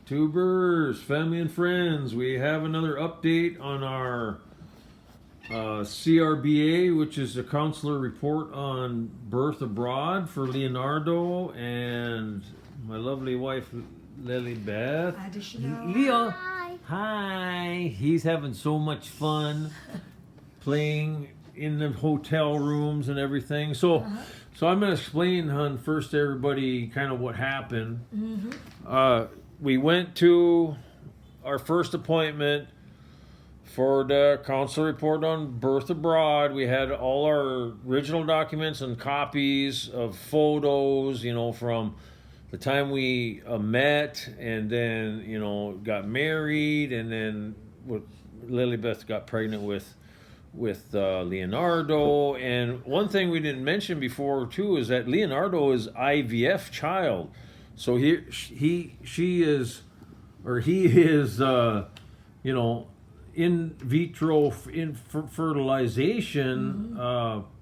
Tubers, family and friends, we have another update on our CRBA, which is a consular report on birth abroad for Leonardo and my lovely wife Lily Beth. Additional. Leo, hi. He's having so much fun playing in the hotel rooms and everything. So I'm going to explain, hun, first to everybody kind of what happened. We went to our first appointment for the consular report on birth abroad. We had all our original documents and copies of photos, from the time we met, and then got married, and then Lilybeth got pregnant with Leonardo. And one thing we didn't mention before too is that Leonardo is IVF child, so he is in vitro fertilization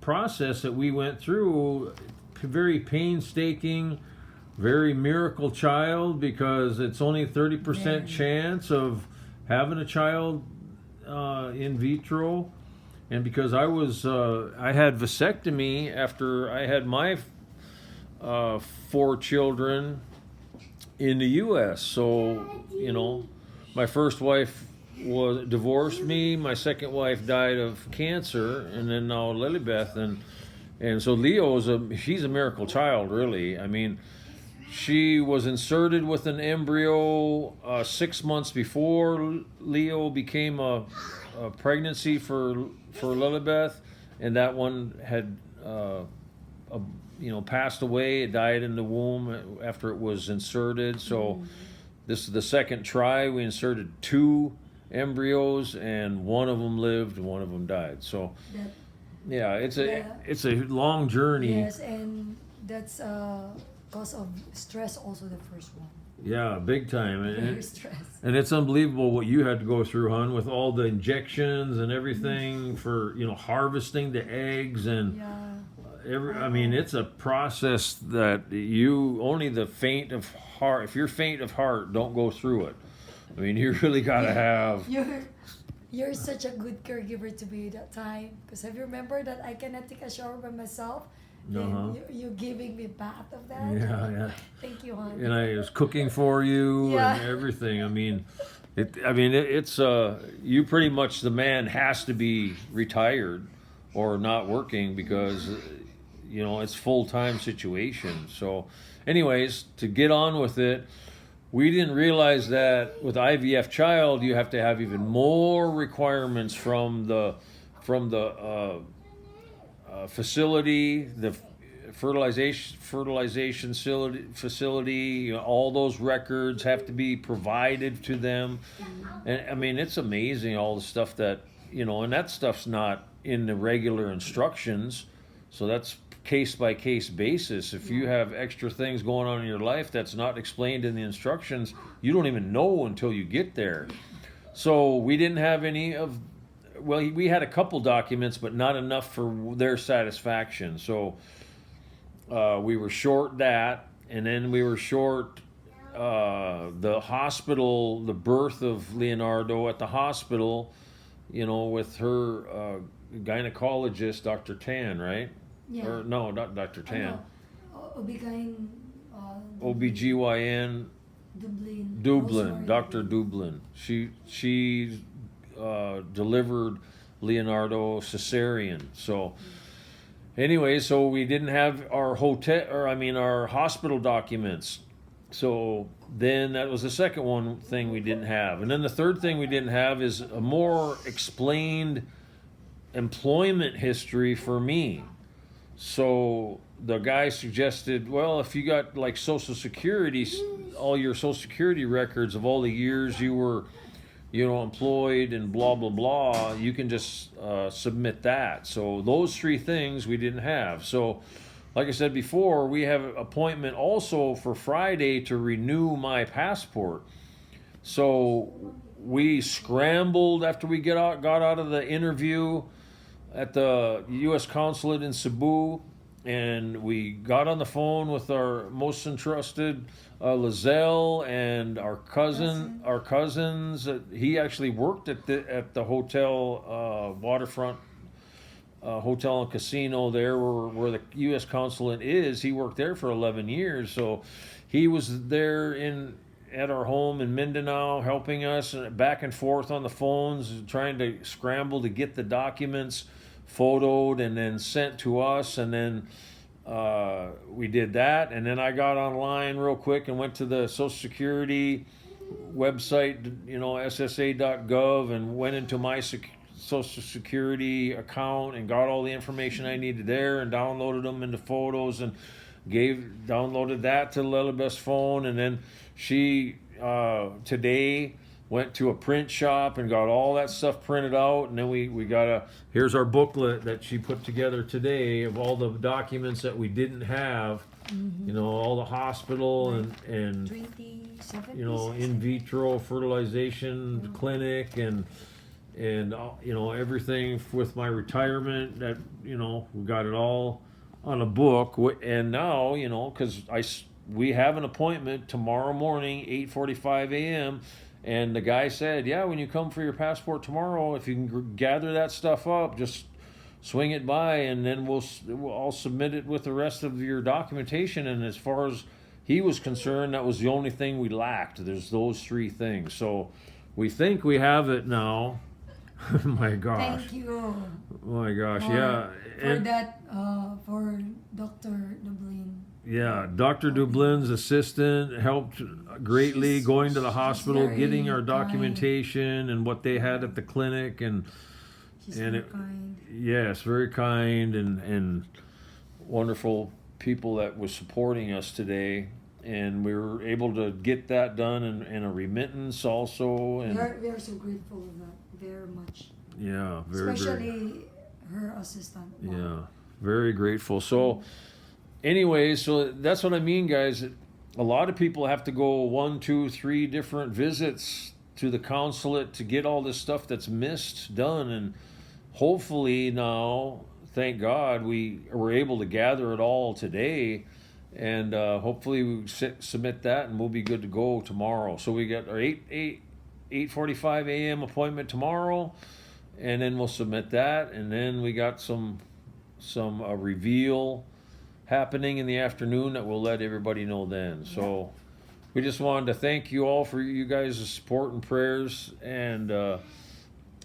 process that we went through. Very painstaking, very miracle child, because it's only 30% chance of having a child in vitro. And because I had vasectomy after I had my 4 children in the U.S. So, my first wife divorced me. My second wife died of cancer, and then now Lilybeth, and so she's a miracle child, really. I mean, she was inserted with an embryo 6 months before Leo became a pregnancy for Lilybeth, and that one had passed away. It died in the womb after it was inserted. So this is the second try. We inserted 2 embryos, and one of them lived, and one of them died. So it's a long journey. Yes, and that's cause of stress also, the first one. Yeah, big time. Very stressed. And it's unbelievable what you had to go through, hon, with all the injections and everything for harvesting the eggs and I mean, it's a process that only the faint of heart. If you're faint of heart, don't go through it. I mean, you really gotta have. You're such a good caregiver to me that time, because have you remember that I cannot take a shower by myself? And you giving me bath of that. Yeah. Thank you, hon. And I was cooking for you and everything. I mean, it's you pretty much, the man has to be retired or not working, because it's full-time situation. So anyways, to get on with it, we didn't realize that with IVF child you have to have even more requirements from the facility, the fertilization facility. All those records have to be provided to them. And I mean, it's amazing, all the stuff that and that stuff's not in the regular instructions. So that's case by case basis. If you have extra things going on in your life that's not explained in the instructions, you don't even know until you get there. So we didn't have any of, we had a couple documents, but not enough for their satisfaction. So we were short that, and then we were short the hospital, the birth of Leonardo at the hospital, with her gynecologist, Dr. Tan, right? Yeah. Or no, not Dr. Tan. OBGYN. Dublin, Dr. Dublin. She delivered Leonardo cesarean. So anyway, so we didn't have our our hospital documents. So then that was the second thing we didn't have. And then the third thing we didn't have is a more explained employment history for me. So the guy suggested, well, if you got like Social Security, all your Social Security records of all the years you were, employed and blah, blah, blah, you can just submit that. So those 3 things we didn't have. So like I said before, we have an appointment also for Friday to renew my passport. So we scrambled after we got out of the interview at the U.S. Consulate in Cebu, and we got on the phone with our most entrusted Lizelle and our cousins. He actually worked at the hotel, waterfront hotel and casino there where the U.S. Consulate is. He worked there for 11 years, so he was there at our home in Mindanao helping us back and forth on the phones, trying to scramble to get the documents photoed and then sent to us. And then we did that, and then I got online real quick and went to the Social Security website, ssa.gov, and went into my Social Security account and got all the information I needed there and downloaded them into photos and downloaded that to Lilibeth's phone. And then she today went to a print shop and got all that stuff printed out. And then we got here's our booklet that she put together today of all the documents that we didn't have, all the hospital and 27 in vitro fertilization clinic and everything with my retirement that, we got it all on a book. And now, because we have an appointment tomorrow morning, 8:45 a.m., and the guy said, yeah, when you come for your passport tomorrow, if you can gather that stuff up, just swing it by, and then I'll submit it with the rest of your documentation. And as far as he was concerned, that was the only thing we lacked. There's those three things. So we think we have it now. My gosh. Thank you. Oh my gosh, for Dr. Dublin. Yeah, Dr. Dublin's assistant helped greatly going to the hospital, getting our documentation and what they had at the clinic, and very kind. Yes, very kind and wonderful people that was supporting us today, and we were able to get that done and a remittance also. And we are so grateful of that, very much. Yeah, especially her assistant. Wow. Yeah, very grateful. So anyway, so that's what I mean, guys. A lot of people have to go 1, 2, 3 different visits to the consulate to get all this stuff that's missed done. And hopefully now, thank God, we were able to gather it all today. And hopefully we submit that and we'll be good to go tomorrow. So we got our 8:45 a.m. appointment tomorrow, and then we'll submit that. And then we got some reveal happening in the afternoon that we'll let everybody know then. So we just wanted to thank you all for you guys' support and prayers, and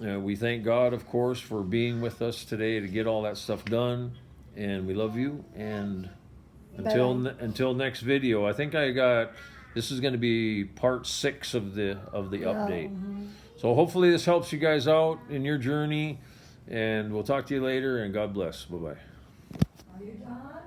we thank God, of course, for being with us today to get all that stuff done. And we love you. And until next video, I think this is going to be part 6 of the update. So hopefully this helps you guys out in your journey, and we'll talk to you later, and God bless. Bye-bye. Are you done?